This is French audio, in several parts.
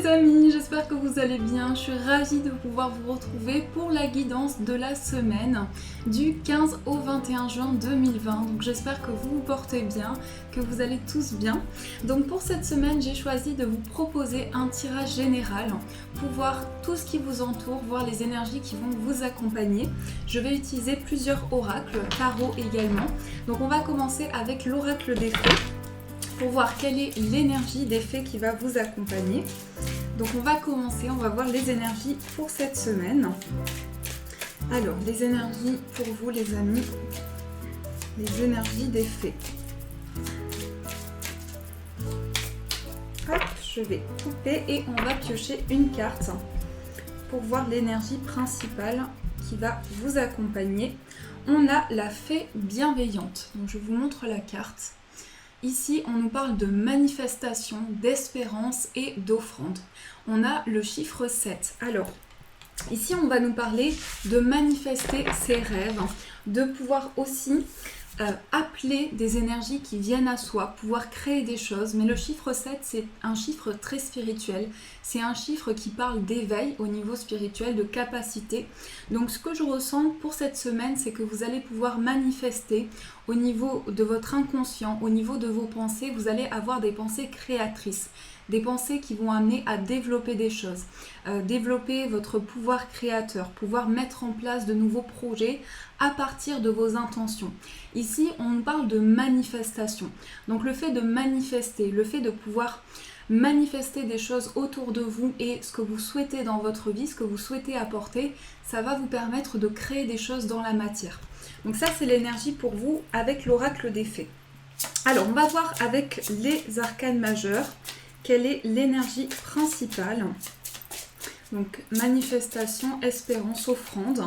les amis, j'espère que vous allez bien. Je suis ravie de pouvoir vous retrouver pour la guidance de la semaine du 15 au 21 juin 2020. Donc j'espère que vous vous portez bien, que vous allez tous bien. Donc pour cette semaine, j'ai choisi de vous proposer un tirage général pour voir tout ce qui vous entoure, voir les énergies qui vont vous accompagner. Je vais utiliser plusieurs oracles, tarot également. Donc on va commencer avec l'oracle des fées, pour voir quelle est l'énergie des fées qui va vous accompagner. Donc on va commencer, on va voir les énergies pour cette semaine. Alors, les énergies pour vous les amis, les énergies des fées. Hop, je vais couper et on va piocher une carte pour voir l'énergie principale qui va vous accompagner. On a la fée bienveillante, donc je vous montre la carte. Ici, on nous parle de manifestation, d'espérance et d'offrande. On a le chiffre 7. Alors, ici, on va nous parler de manifester ses rêves, de pouvoir aussi appeler des énergies qui viennent à soi, pouvoir créer des choses. Mais le chiffre 7, c'est un chiffre très spirituel. C'est un chiffre qui parle d'éveil au niveau spirituel, de capacité. Donc ce que je ressens pour cette semaine, c'est que vous allez pouvoir manifester au niveau de votre inconscient, au niveau de vos pensées. Vous allez avoir des pensées créatrices. Des pensées qui vont amener à développer des choses, développer votre pouvoir créateur, pouvoir mettre en place de nouveaux projets à partir de vos intentions. Ici, on parle de manifestation. Donc le fait de manifester, le fait de pouvoir manifester des choses autour de vous et ce que vous souhaitez dans votre vie, ce que vous souhaitez apporter, ça va vous permettre de créer des choses dans la matière. Donc ça, c'est l'énergie pour vous avec l'oracle des fées. Alors, on va voir avec les arcanes majeurs. Quelle est l'énergie principale? Donc, manifestation, espérance, offrande.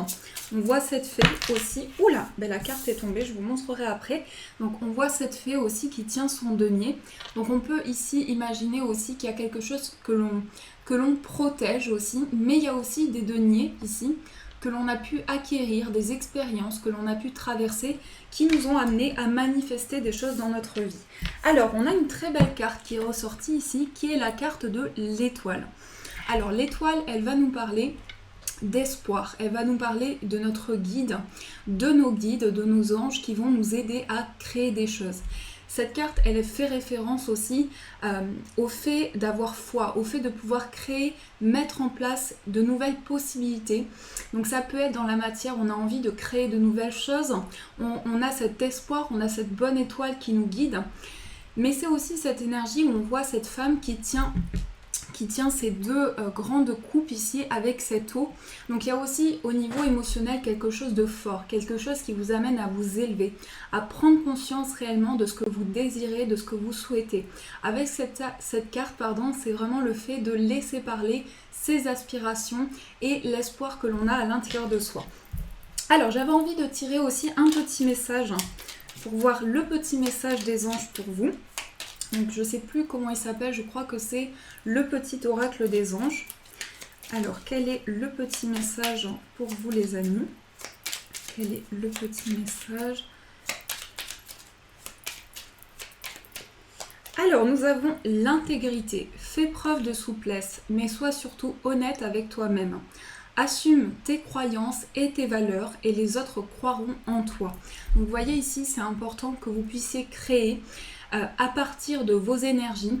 On voit cette fée aussi. Oula, ben la carte est tombée, je vous montrerai après. Donc, on voit cette fée aussi qui tient son denier. Donc, on peut ici imaginer aussi qu'il y a quelque chose que l'on protège aussi. Mais il y a aussi des deniers ici que l'on a pu acquérir, des expériences que l'on a pu traverser qui nous ont amené à manifester des choses dans notre vie. Alors, on a une très belle carte qui est ressortie ici, qui est la carte de l'étoile. Alors, l'étoile, elle va nous parler d'espoir. Elle va nous parler de notre guide, de nos guides, de nos anges qui vont nous aider à créer des choses. Cette carte, elle fait référence aussi au fait d'avoir foi, au fait de pouvoir créer, mettre en place de nouvelles possibilités. Donc ça peut être dans la matière, on a envie de créer de nouvelles choses, on a cet espoir, on a cette bonne étoile qui nous guide. Mais c'est aussi cette énergie où on voit cette femme qui tient ces deux grandes coupes ici avec cette eau. Donc il y a aussi au niveau émotionnel quelque chose de fort, quelque chose qui vous amène à vous élever, à prendre conscience réellement de ce que vous désirez, de ce que vous souhaitez. Avec cette carte, c'est vraiment le fait de laisser parler ses aspirations et l'espoir que l'on a à l'intérieur de soi. Alors j'avais envie de tirer aussi un petit message pour voir le petit message des anges pour vous. Donc je ne sais plus comment il s'appelle, je crois que c'est le petit oracle des anges. Alors quel est le petit message pour vous les amis? Quel est le petit message? Alors nous avons l'intégrité. Fais preuve de souplesse, mais sois surtout honnête avec toi-même. Assume tes croyances et tes valeurs et les autres croiront en toi. Donc vous voyez ici, c'est important que vous puissiez créer à partir de vos énergies,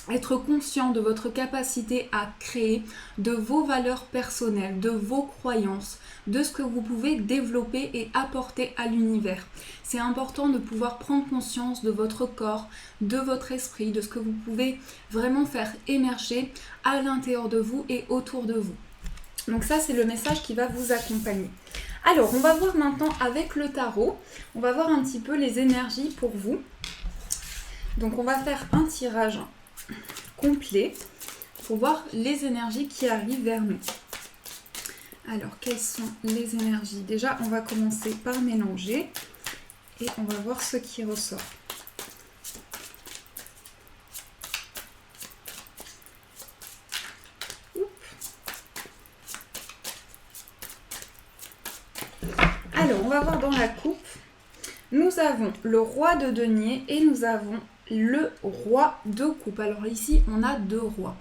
être conscient de votre capacité à créer, de vos valeurs personnelles, de vos croyances, de ce que vous pouvez développer et apporter à l'univers. C'est important de pouvoir prendre conscience de votre corps, de votre esprit, de ce que vous pouvez vraiment faire émerger à l'intérieur de vous et autour de vous. Donc ça, c'est le message qui va vous accompagner. Alors, on va voir maintenant avec le tarot, on va voir un petit peu les énergies pour vous. Donc on va faire un tirage complet pour voir les énergies qui arrivent vers nous. Alors quelles sont les énergies? Déjà on va commencer par mélanger et on va voir ce qui ressort. Alors on va voir dans la coupe. Nous avons le roi de denier et nous avons le roi de coupe. Alors ici, on a deux rois.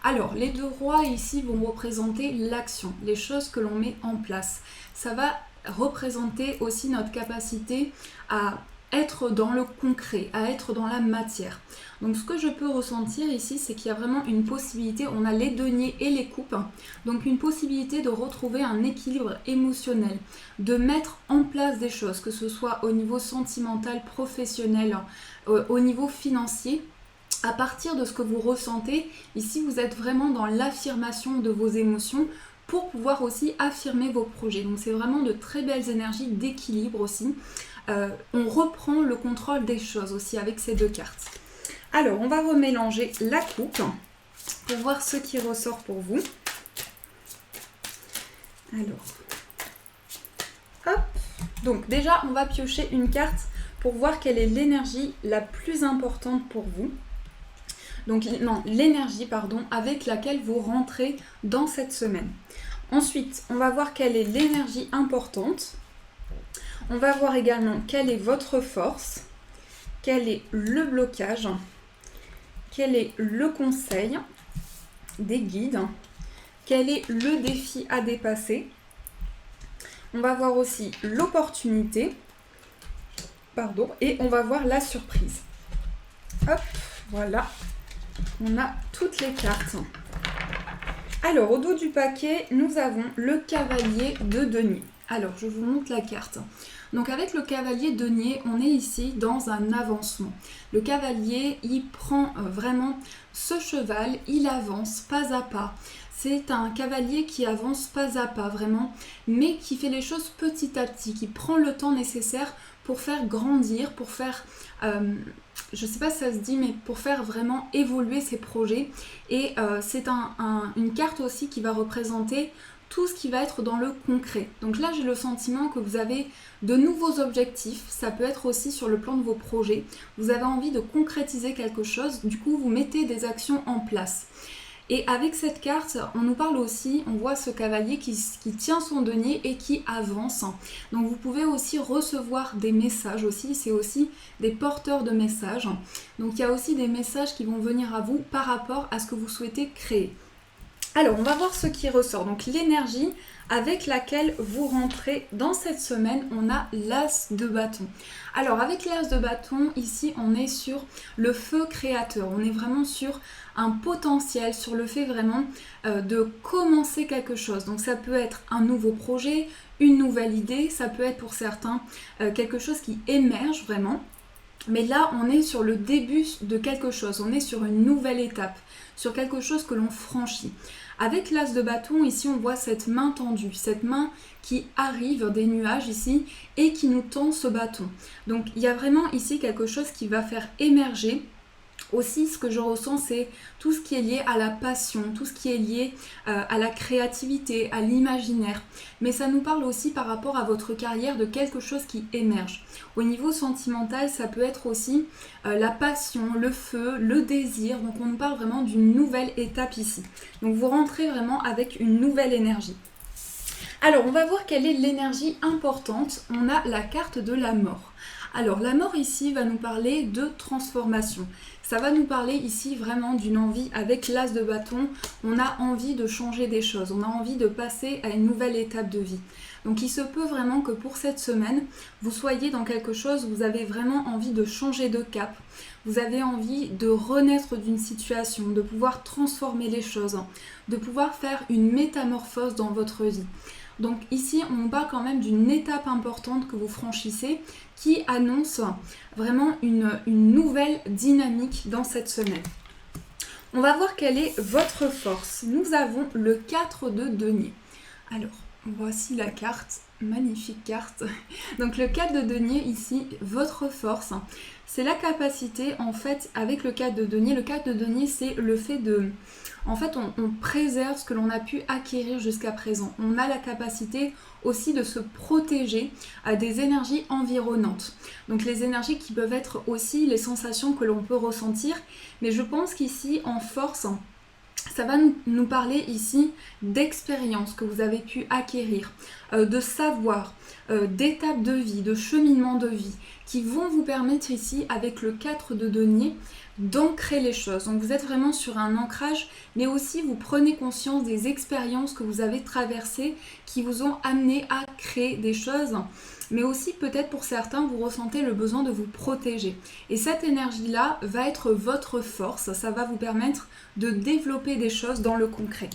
Alors, les 2 rois ici vont représenter l'action, les choses que l'on met en place. Ça va représenter aussi notre capacité à être dans le concret, à être dans la matière. Donc ce que je peux ressentir ici, c'est qu'il y a vraiment une possibilité, on a les deniers et les coupes, donc une possibilité de retrouver un équilibre émotionnel, de mettre en place des choses, que ce soit au niveau sentimental, professionnel, au niveau financier. À partir de ce que vous ressentez, ici vous êtes vraiment dans l'affirmation de vos émotions pour pouvoir aussi affirmer vos projets. Donc c'est vraiment de très belles énergies d'équilibre aussi. On reprend le contrôle des choses aussi avec ces 2 cartes. Alors on va remélanger la coupe pour voir ce qui ressort pour vous. Alors, hop. Donc déjà on va piocher une carte pour voir quelle est l'énergie la plus importante pour vous. Donc non, l'énergie avec laquelle vous rentrez dans cette semaine. Ensuite, on va voir quelle est l'énergie importante. On va voir également quelle est votre force, quel est le blocage, quel est le conseil des guides, quel est le défi à dépasser. On va voir aussi l'opportunité, et on va voir la surprise. Hop, voilà. On a toutes les cartes. Alors, au dos du paquet, nous avons le cavalier de denier. Alors, je vous montre la carte. Donc, avec le cavalier de denier, on est ici dans un avancement. Le cavalier, il prend vraiment ce cheval, il avance pas à pas. C'est un cavalier qui avance pas à pas, vraiment, mais qui fait les choses petit à petit, qui prend le temps nécessaire pour faire grandir, pour faire... je ne sais pas si ça se dit, mais pour faire vraiment évoluer ses projets. Et c'est une carte aussi qui va représenter tout ce qui va être dans le concret. Donc là, j'ai le sentiment que vous avez de nouveaux objectifs. Ça peut être aussi sur le plan de vos projets. Vous avez envie de concrétiser quelque chose. Du coup, vous mettez des actions en place. Et avec cette carte, on nous parle aussi, on voit ce cavalier qui tient son denier et qui avance. Donc vous pouvez aussi recevoir des messages aussi, c'est aussi des porteurs de messages. Donc il y a aussi des messages qui vont venir à vous par rapport à ce que vous souhaitez créer. Alors on va voir ce qui ressort. Donc l'énergie avec laquelle vous rentrez dans cette semaine, on a l'as de bâton. Alors avec l'as de bâton, ici on est sur le feu créateur, on est vraiment sur un potentiel, sur le fait vraiment de commencer quelque chose. Donc ça peut être un nouveau projet, une nouvelle idée, ça peut être pour certains quelque chose qui émerge vraiment. Mais là, on est sur le début de quelque chose, on est sur une nouvelle étape, sur quelque chose que l'on franchit. Avec l'as de bâton, ici, on voit cette main tendue, cette main qui arrive des nuages ici et qui nous tend ce bâton. Donc, il y a vraiment ici quelque chose qui va faire émerger. Aussi, ce que je ressens, c'est tout ce qui est lié à la passion, tout ce qui est lié à la créativité, à l'imaginaire. Mais ça nous parle aussi par rapport à votre carrière de quelque chose qui émerge. Au niveau sentimental, ça peut être aussi la passion, le feu, le désir. Donc on nous parle vraiment d'une nouvelle étape ici. Donc vous rentrez vraiment avec une nouvelle énergie. Alors on va voir quelle est l'énergie importante. On a la carte de la mort. Alors la mort ici va nous parler de transformation. Ça va nous parler ici vraiment d'une envie, avec l'as de bâton, on a envie de changer des choses, on a envie de passer à une nouvelle étape de vie. Donc il se peut vraiment que pour cette semaine, vous soyez dans quelque chose, vous avez vraiment envie de changer de cap, vous avez envie de renaître d'une situation, de pouvoir transformer les choses, de pouvoir faire une métamorphose dans votre vie. Donc ici, on parle quand même d'une étape importante que vous franchissez qui annonce vraiment une nouvelle dynamique dans cette semaine. On va voir quelle est votre force. Nous avons le 4 de denier. Alors, voici la carte, magnifique carte. Donc le 4 de denier ici, votre force, c'est la capacité en fait avec le 4 de denier. Le 4 de denier, c'est le fait de... En fait, on préserve ce que l'on a pu acquérir jusqu'à présent. On a la capacité aussi de se protéger à des énergies environnantes. Donc les énergies qui peuvent être aussi les sensations que l'on peut ressentir. Mais je pense qu'ici, en force, ça va nous parler ici d'expérience que vous avez pu acquérir, de savoir, d'étapes de vie, de cheminement de vie. qui vont vous permettre ici, avec le 4 de denier, d'ancrer les choses. Donc vous êtes vraiment sur un ancrage, mais aussi vous prenez conscience des expériences que vous avez traversées qui vous ont amené à créer des choses. Mais aussi peut-être pour certains, vous ressentez le besoin de vous protéger. Et cette énergie-là va être votre force, ça va vous permettre de développer des choses dans le concret.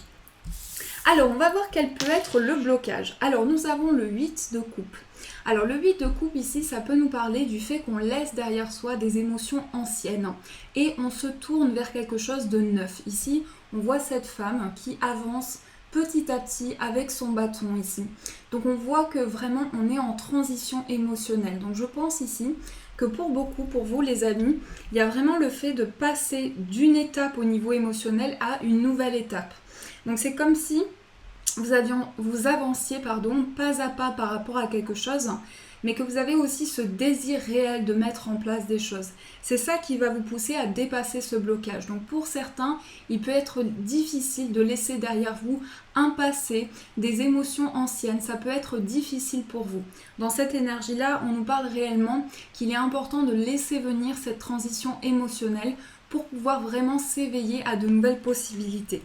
Alors, on va voir quel peut être le blocage. Alors, nous avons le 8 de coupe. Alors, le 8 de coupe ici, ça peut nous parler du fait qu'on laisse derrière soi des émotions anciennes et on se tourne vers quelque chose de neuf. Ici, on voit cette femme qui avance petit à petit avec son bâton ici. Donc, on voit que vraiment, on est en transition émotionnelle. Donc, je pense ici que pour beaucoup, pour vous les amis, il y a vraiment le fait de passer d'une étape au niveau émotionnel à une nouvelle étape. Donc, c'est comme si vous avanciez pas à pas par rapport à quelque chose, mais que vous avez aussi ce désir réel de mettre en place des choses. C'est ça qui va vous pousser à dépasser ce blocage. Donc pour certains, il peut être difficile de laisser derrière vous un passé, des émotions anciennes. Ça peut être difficile pour vous. Dans cette énergie-là, on nous parle réellement qu'il est important de laisser venir cette transition émotionnelle pour pouvoir vraiment s'éveiller à de nouvelles possibilités.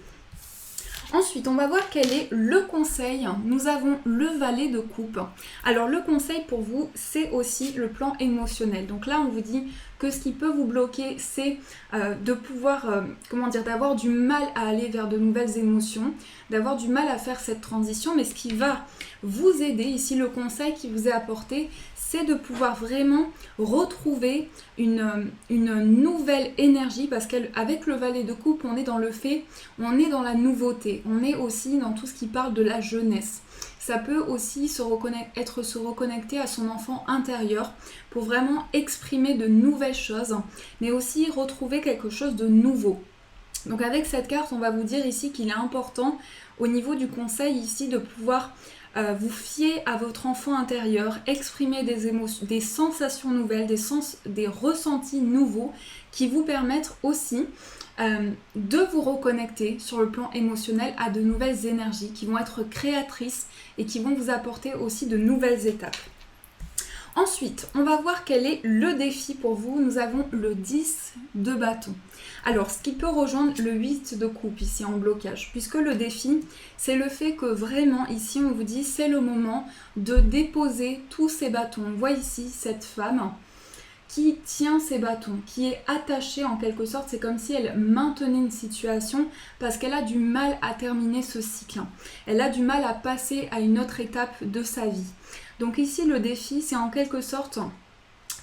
Ensuite, on va voir quel est le conseil. Nous avons le valet de coupe. Alors, le conseil pour vous, c'est aussi le plan émotionnel. Donc là, on vous dit que ce qui peut vous bloquer, c'est de pouvoir, d'avoir du mal à aller vers de nouvelles émotions, d'avoir du mal à faire cette transition. Mais ce qui va vous aider, ici, le conseil qui vous est apporté, c'est de pouvoir vraiment retrouver une nouvelle énergie, parce qu'avec le valet de coupe, on est dans le fait, on est dans la nouveauté, on est aussi dans tout ce qui parle de la jeunesse. Ça peut aussi se reconnecter à son enfant intérieur pour vraiment exprimer de nouvelles choses, mais aussi retrouver quelque chose de nouveau. Donc avec cette carte, on va vous dire ici qu'il est important au niveau du conseil ici de pouvoir vous fier à votre enfant intérieur, exprimer des émotions, des sensations nouvelles, des ressentis nouveaux qui vous permettent aussi de vous reconnecter sur le plan émotionnel à de nouvelles énergies qui vont être créatrices et qui vont vous apporter aussi de nouvelles étapes. Ensuite, on va voir quel est le défi pour vous. Nous avons le 10 de bâton. Alors, ce qui peut rejoindre le 8 de coupe ici en blocage, puisque le défi, c'est le fait que vraiment, ici, on vous dit, c'est le moment de déposer tous ces bâtons. On voit ici cette femme qui tient ses bâtons, qui est attachée en quelque sorte. C'est comme si elle maintenait une situation parce qu'elle a du mal à terminer ce cycle. Elle a du mal à passer à une autre étape de sa vie. Donc ici, le défi, c'est en quelque sorte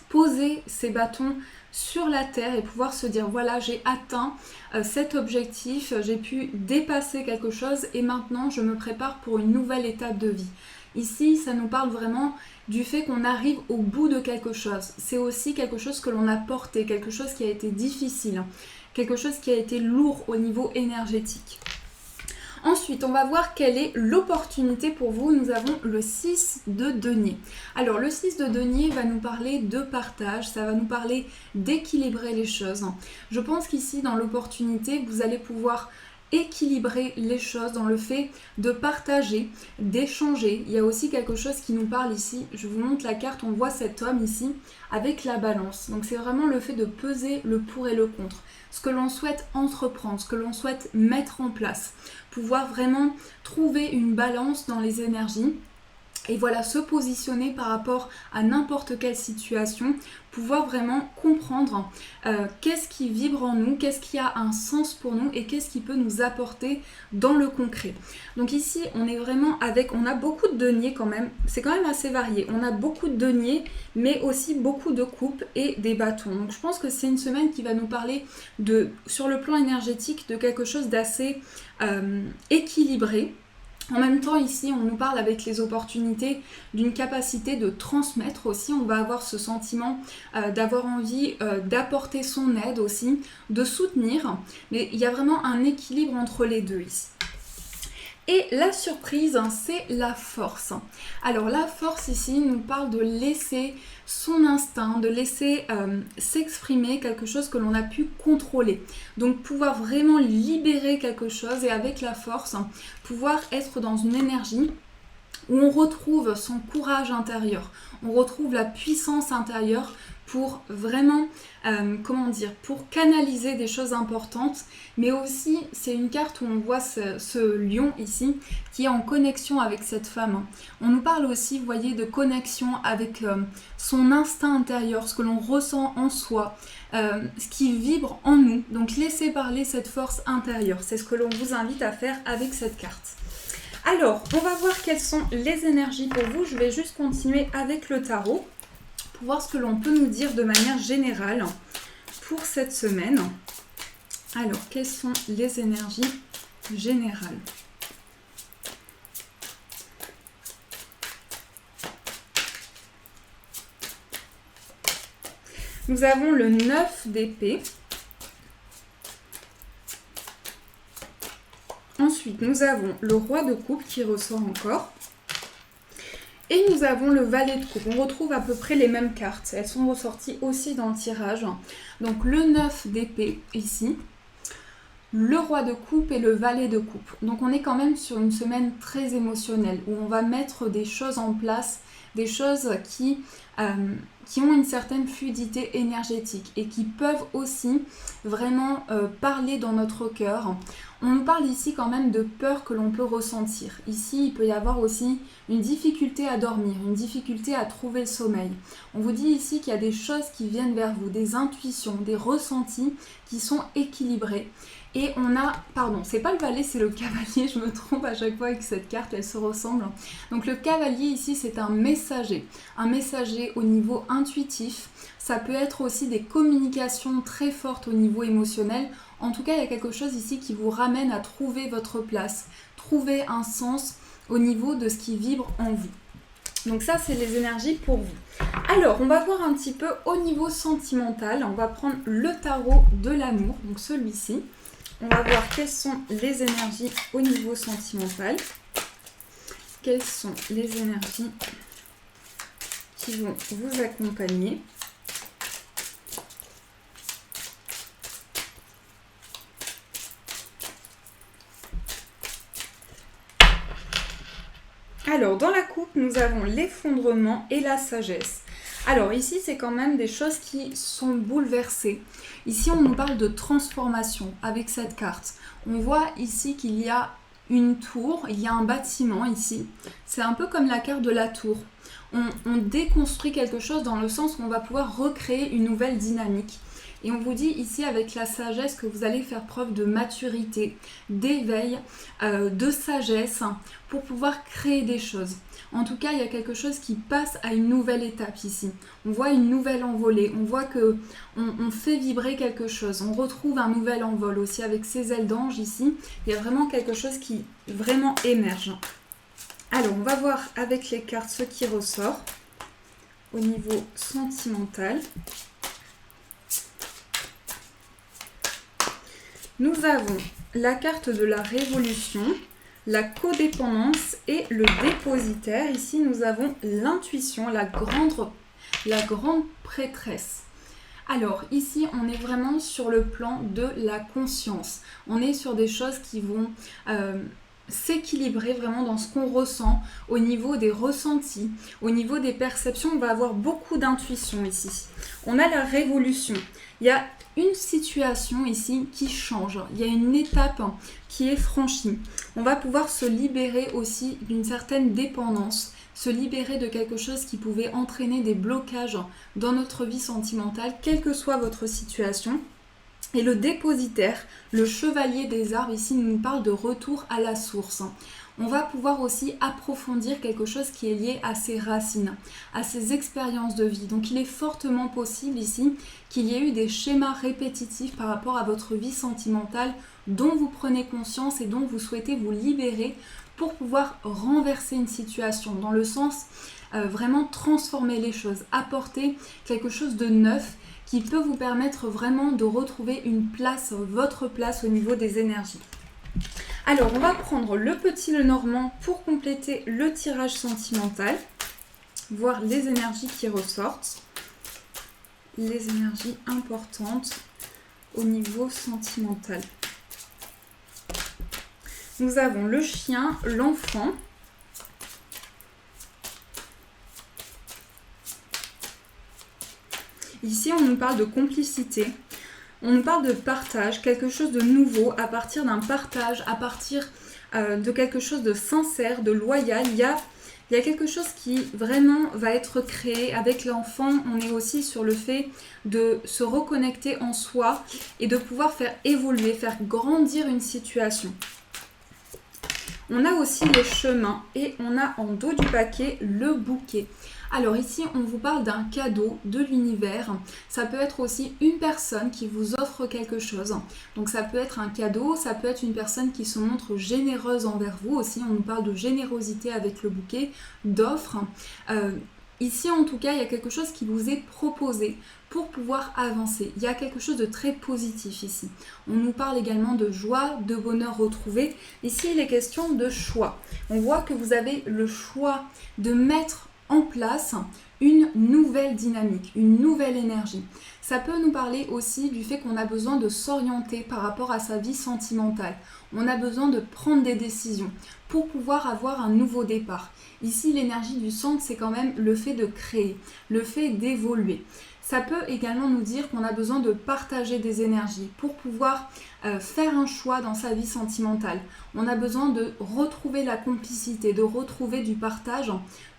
poser ses bâtons sur la terre et pouvoir se dire voilà, j'ai atteint cet objectif, j'ai pu dépasser quelque chose et maintenant je me prépare pour une nouvelle étape de vie. Ici, ça nous parle vraiment du fait qu'on arrive au bout de quelque chose. C'est aussi quelque chose que l'on a porté, quelque chose qui a été difficile, quelque chose qui a été lourd au niveau énergétique. Ensuite, on va voir quelle est l'opportunité pour vous. Nous avons le 6 de denier. Alors, le 6 de denier va nous parler de partage, ça va nous parler d'équilibrer les choses. Je pense qu'ici, dans l'opportunité, vous allez pouvoir équilibrer les choses dans le fait de partager, d'échanger. Il y a aussi quelque chose qui nous parle ici. Je vous montre la carte, on voit cet homme ici avec la balance. Donc c'est vraiment le fait de peser le pour et le contre. Ce que l'on souhaite entreprendre, ce que l'on souhaite mettre en place. Pouvoir vraiment trouver une balance dans les énergies. Et voilà, se positionner par rapport à n'importe quelle situation, pouvoir vraiment comprendre qu'est-ce qui vibre en nous, qu'est-ce qui a un sens pour nous et qu'est-ce qui peut nous apporter dans le concret. Donc ici, on est vraiment on a beaucoup de deniers quand même, c'est quand même assez varié. On a beaucoup de deniers, mais aussi beaucoup de coupes et des bâtons. Donc je pense que c'est une semaine qui va nous parler sur le plan énergétique de quelque chose d'assez équilibré. En même temps, ici, on nous parle avec les opportunités d'une capacité de transmettre aussi. On va avoir ce sentiment d'avoir envie d'apporter son aide aussi, de soutenir. Mais il y a vraiment un équilibre entre les deux ici. Et la surprise, c'est la force. Alors la force ici nous parle de laisser son instinct, de laisser s'exprimer quelque chose que l'on a pu contrôler. Donc pouvoir vraiment libérer quelque chose et avec la force, pouvoir être dans une énergie où on retrouve son courage intérieur, on retrouve la puissance intérieure pour vraiment, pour canaliser des choses importantes. Mais aussi, c'est une carte où on voit ce lion ici qui est en connexion avec cette femme. On nous parle aussi, vous voyez, de connexion avec son instinct intérieur, ce que l'on ressent en soi, ce qui vibre en nous. Donc laissez parler cette force intérieure. C'est ce que l'on vous invite à faire avec cette carte. Alors, on va voir quelles sont les énergies pour vous. Je vais juste continuer avec le tarot pour voir ce que l'on peut nous dire de manière générale pour cette semaine. Alors, quelles sont les énergies générales ? Nous avons le 9 d'épée. Ensuite, nous avons le roi de coupe qui ressort encore. Et nous avons le valet de coupe. On retrouve à peu près les mêmes cartes. Elles sont ressorties aussi dans le tirage. Donc le 9 d'épée ici, le roi de coupe et le valet de coupe. Donc on est quand même sur une semaine très émotionnelle où on va mettre des choses en place, des choses qui ont une certaine fluidité énergétique et qui peuvent aussi vraiment parler dans notre cœur. On nous parle ici quand même de peur que l'on peut ressentir. Ici, il peut y avoir aussi une difficulté à dormir, une difficulté à trouver le sommeil. On vous dit ici qu'il y a des choses qui viennent vers vous, des intuitions, des ressentis qui sont équilibrés. Et on a, pardon, c'est pas le valet, c'est le cavalier, je me trompe à chaque fois avec cette carte, elle se ressemble. Donc le cavalier ici, c'est un messager au niveau intuitif. Ça peut être aussi des communications très fortes au niveau émotionnel. En tout cas, il y a quelque chose ici qui vous ramène à trouver votre place, trouver un sens au niveau de ce qui vibre en vous. Donc ça, c'est les énergies pour vous. Alors, on va voir un petit peu au niveau sentimental. On va prendre le tarot de l'amour, donc celui-ci. On va voir quelles sont les énergies au niveau sentimental. Quelles sont les énergies qui vont vous accompagner. Alors, dans la coupe, nous avons l'effondrement et la sagesse. Alors ici, c'est quand même des choses qui sont bouleversées. Ici, on nous parle de transformation avec cette carte. On voit ici qu'il y a une tour, il y a un bâtiment ici. C'est un peu comme la carte de la tour. On déconstruit quelque chose dans le sens où on va pouvoir recréer une nouvelle dynamique. Et on vous dit ici avec la sagesse que vous allez faire preuve de maturité, d'éveil, de sagesse pour pouvoir créer des choses. En tout cas, il y a quelque chose qui passe à une nouvelle étape ici. On voit une nouvelle envolée, on voit que on fait vibrer quelque chose. On retrouve un nouvel envol aussi avec ces ailes d'ange ici. Il y a vraiment quelque chose qui vraiment émerge. Alors, on va voir avec les cartes ce qui ressort au niveau sentimental. Nous avons la carte de la révolution, la codépendance et le dépositaire. Ici, nous avons l'intuition, la grande prêtresse. Alors, ici, on est vraiment sur le plan de la conscience. On est sur des choses qui vont s'équilibrer vraiment dans ce qu'on ressent, au niveau des ressentis, au niveau des perceptions. On va avoir beaucoup d'intuition ici. On a la révolution. Il y a une situation ici qui change. Il y a une étape qui est franchie. On va pouvoir se libérer aussi d'une certaine dépendance, se libérer de quelque chose qui pouvait entraîner des blocages dans notre vie sentimentale, quelle que soit votre situation. Et le dépositaire, le chevalier des arbres, ici nous parle de retour à la source. On va pouvoir aussi approfondir quelque chose qui est lié à ses racines, à ses expériences de vie. Donc il est fortement possible ici qu'il y ait eu des schémas répétitifs par rapport à votre vie sentimentale dont vous prenez conscience et dont vous souhaitez vous libérer pour pouvoir renverser une situation, dans le sens vraiment transformer les choses, apporter quelque chose de neuf qui peut vous permettre vraiment de retrouver une place, votre place au niveau des énergies. Alors, on va prendre le petit Lenormand pour compléter le tirage sentimental, voir les énergies qui ressortent, les énergies importantes au niveau sentimental. Nous avons le chien, l'enfant, Ici, on nous parle de complicité, on nous parle de partage, quelque chose de nouveau à partir d'un partage, à partir de quelque chose de sincère, de loyal. Il y a quelque chose qui vraiment va être créé avec l'enfant. On est aussi sur le fait de se reconnecter en soi et de pouvoir faire évoluer, faire grandir une situation. On a aussi les chemins et on a en dos du paquet le bouquet. Alors ici, on vous parle d'un cadeau de l'univers. Ça peut être aussi une personne qui vous offre quelque chose. Donc ça peut être un cadeau, ça peut être une personne qui se montre généreuse envers vous aussi. On nous parle de générosité avec le bouquet, d'offres. Ici, en tout cas, il y a quelque chose qui vous est proposé pour pouvoir avancer. Il y a quelque chose de très positif ici. On nous parle également de joie, de bonheur retrouvé. Ici, il est question de choix. On voit que vous avez le choix de mettre en place une nouvelle dynamique, une nouvelle énergie. Ça peut nous parler aussi du fait qu'on a besoin de s'orienter par rapport à sa vie sentimentale. On a besoin de prendre des décisions pour pouvoir avoir un nouveau départ. Ici, l'énergie du centre, c'est quand même le fait de créer, le fait d'évoluer. Ça peut également nous dire qu'on a besoin de partager des énergies pour pouvoir faire un choix dans sa vie sentimentale. On a besoin de retrouver la complicité, de retrouver du partage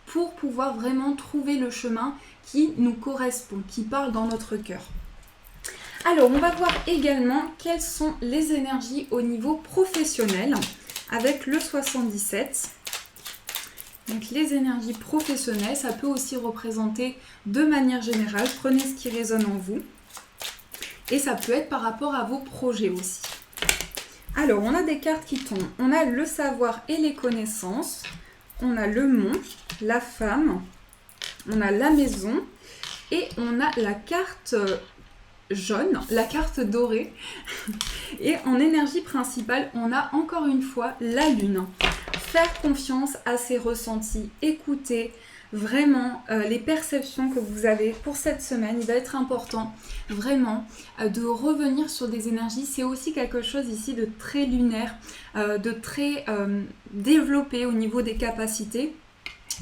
pour pouvoir vraiment trouver le chemin qui nous correspond, qui parle dans notre cœur. Alors, on va voir également quelles sont les énergies au niveau professionnel avec le 77. Donc les énergies professionnelles, ça peut aussi représenter de manière générale, prenez ce qui résonne en vous. Et ça peut être par rapport à vos projets aussi. Alors, on a des cartes qui tombent. On a le savoir et les connaissances. On a le mont, la femme. On a la maison. Et on a la carte jaune, la carte dorée. Et en énergie principale, on a encore une fois la lune. Faire confiance à ses ressentis, écouter vraiment les perceptions que vous avez pour cette semaine. Il va être important vraiment de revenir sur des énergies. C'est aussi quelque chose ici de très lunaire, de très développé au niveau des capacités.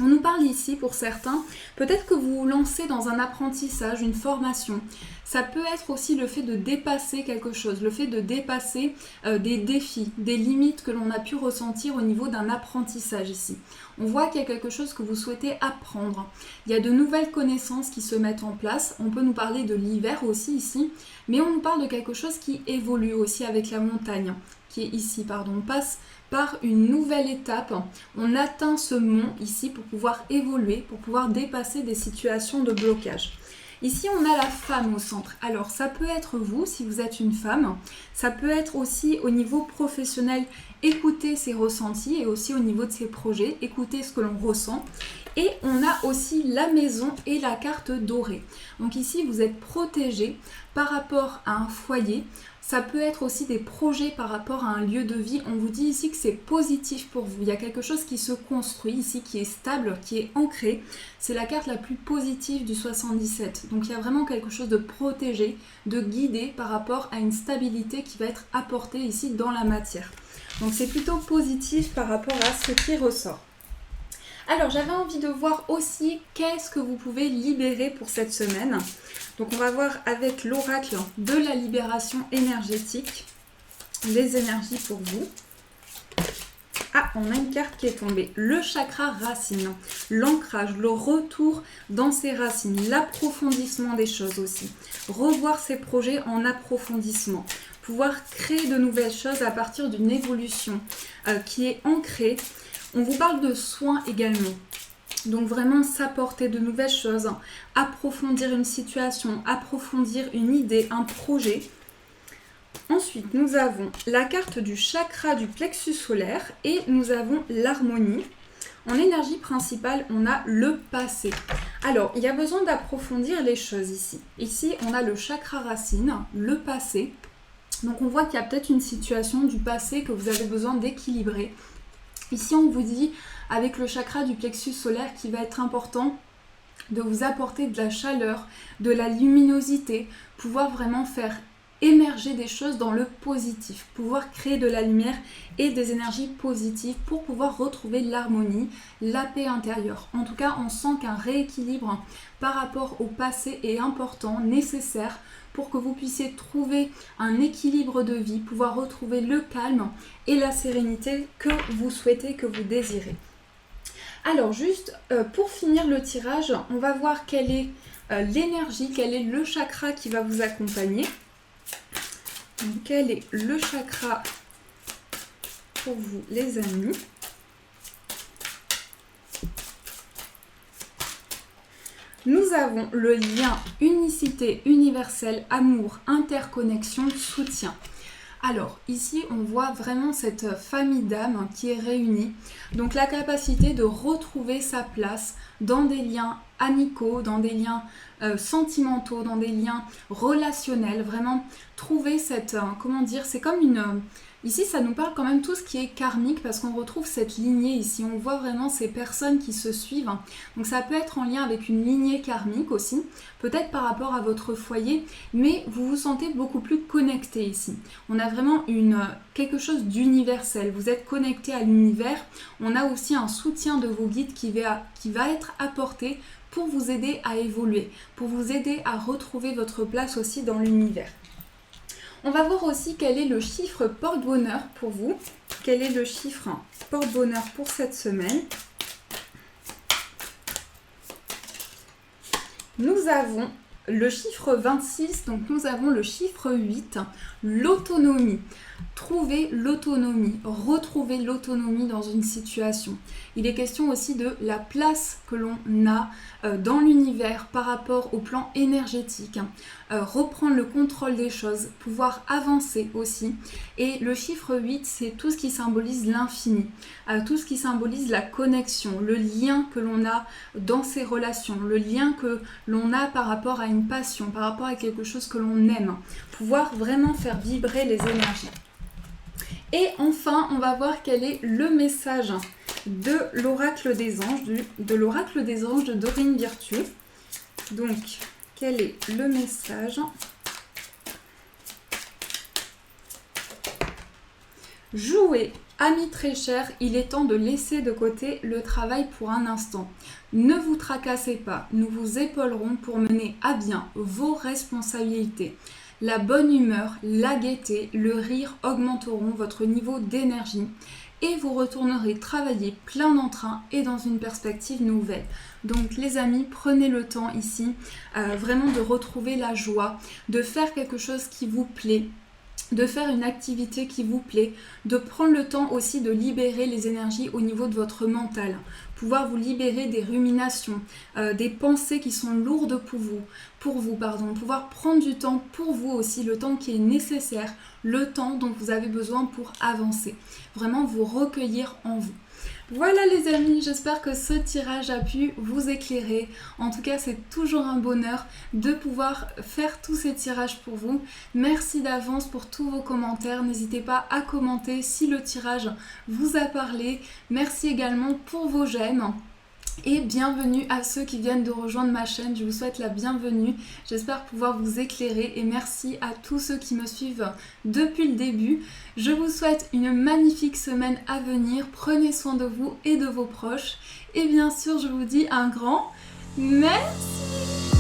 On nous parle ici pour certains, peut-être que vous vous lancez dans un apprentissage, une formation. Ça peut être aussi le fait de dépasser quelque chose, le fait de dépasser des défis, des limites que l'on a pu ressentir au niveau d'un apprentissage ici. On voit qu'il y a quelque chose que vous souhaitez apprendre. Il y a de nouvelles connaissances qui se mettent en place. On peut nous parler de l'hiver aussi ici, mais on nous parle de quelque chose qui évolue aussi avec la montagne, qui est ici, pardon. On passe par une nouvelle étape. On atteint ce mont ici pour pouvoir évoluer, pour pouvoir dépasser des situations de blocage. Ici, on a la femme au centre. Alors, ça peut être vous, si vous êtes une femme. Ça peut être aussi au niveau professionnel, écouter ses ressentis et aussi au niveau de ses projets, écouter ce que l'on ressent. Et on a aussi la maison et la carte dorée. Donc ici, vous êtes protégé par rapport à un foyer. Ça peut être aussi des projets par rapport à un lieu de vie. On vous dit ici que c'est positif pour vous. Il y a quelque chose qui se construit ici, qui est stable, qui est ancré. C'est la carte la plus positive du 77. Donc il y a vraiment quelque chose de protégé, de guidé par rapport à une stabilité qui va être apportée ici dans la matière. Donc c'est plutôt positif par rapport à ce qui ressort. Alors j'avais envie de voir aussi qu'est-ce que vous pouvez libérer pour cette semaine. Donc on va voir avec l'oracle de la libération énergétique, les énergies pour vous. Ah, on a une carte qui est tombée, le chakra racine, l'ancrage, le retour dans ses racines, l'approfondissement des choses aussi. Revoir ses projets en approfondissement, pouvoir créer de nouvelles choses à partir d'une évolution qui est ancrée. On vous parle de soins également. Donc vraiment s'apporter de nouvelles choses, approfondir une situation, approfondir une idée, un projet. Ensuite, nous avons la carte du chakra du plexus solaire et nous avons l'harmonie. En énergie principale, on a le passé. Alors, il y a besoin d'approfondir les choses ici. Ici, on a le chakra racine, le passé. Donc, on voit qu'il y a peut-être une situation du passé que vous avez besoin d'équilibrer. Ici, on vous dit, avec le chakra du plexus solaire, qu'il va être important de vous apporter de la chaleur, de la luminosité, pouvoir vraiment faire émerger des choses dans le positif, pouvoir créer de la lumière et des énergies positives pour pouvoir retrouver l'harmonie, la paix intérieure. En tout cas, on sent qu'un rééquilibre par rapport au passé est important, nécessaire pour que vous puissiez trouver un équilibre de vie, pouvoir retrouver le calme et la sérénité que vous souhaitez, que vous désirez. Alors juste pour finir le tirage, on va voir quelle est l'énergie, quel est le chakra qui va vous accompagner. Donc, quel est le chakra pour vous les amis? Nous avons le lien unicité universelle, amour, interconnexion, soutien. Alors ici on voit vraiment cette famille d'âmes qui est réunie, donc la capacité de retrouver sa place dans des liens amicaux, dans des liens sentimentaux, dans des liens relationnels, vraiment trouver cette, comment dire, c'est comme une... Ici, ça nous parle quand même tout ce qui est karmique parce qu'on retrouve cette lignée ici. On voit vraiment ces personnes qui se suivent. Donc ça peut être en lien avec une lignée karmique aussi, peut-être par rapport à votre foyer, mais vous vous sentez beaucoup plus connecté ici. On a vraiment quelque chose d'universel. Vous êtes connecté à l'univers. On a aussi un soutien de vos guides qui va être apporté pour vous aider à évoluer, pour vous aider à retrouver votre place aussi dans l'univers. On va voir aussi quel est le chiffre porte-bonheur pour vous. Quel est le chiffre porte-bonheur pour cette semaine? Nous avons le chiffre 26, donc nous avons le chiffre 8, l'autonomie. Trouver l'autonomie, retrouver l'autonomie dans une situation. Il est question aussi de la place que l'on a dans l'univers par rapport au plan énergétique. Reprendre le contrôle des choses, pouvoir avancer aussi. Et le chiffre 8, c'est tout ce qui symbolise l'infini, tout ce qui symbolise la connexion, le lien que l'on a dans ses relations, le lien que l'on a par rapport à une passion, par rapport à quelque chose que l'on aime. Pouvoir vraiment faire vibrer les énergies. Et enfin, on va voir quel est le message de l'oracle des anges, de Dorine Virtue. Donc, quel est le message? Jouez, amis très chers, il est temps de laisser de côté le travail pour un instant. Ne vous tracassez pas, nous vous épaulerons pour mener à bien vos responsabilités. La bonne humeur, la gaieté, le rire augmenteront votre niveau d'énergie et vous retournerez travailler plein d'entrain et dans une perspective nouvelle. Donc les amis, prenez le temps ici vraiment de retrouver la joie, de faire quelque chose qui vous plaît, de faire une activité qui vous plaît, de prendre le temps aussi de libérer les énergies au niveau de votre mental, pouvoir vous libérer des ruminations, des pensées qui sont lourdes pour vous, pouvoir prendre du temps pour vous aussi, le temps qui est nécessaire, le temps dont vous avez besoin pour avancer, vraiment vous recueillir en vous. Voilà les amis, j'espère que ce tirage a pu vous éclairer. En tout cas, c'est toujours un bonheur de pouvoir faire tous ces tirages pour vous. Merci d'avance pour tous vos commentaires. N'hésitez pas à commenter si le tirage vous a parlé. Merci également pour vos j'aime. Et bienvenue à ceux qui viennent de rejoindre ma chaîne, je vous souhaite la bienvenue, j'espère pouvoir vous éclairer et merci à tous ceux qui me suivent depuis le début. Je vous souhaite une magnifique semaine à venir, prenez soin de vous et de vos proches et bien sûr je vous dis un grand merci.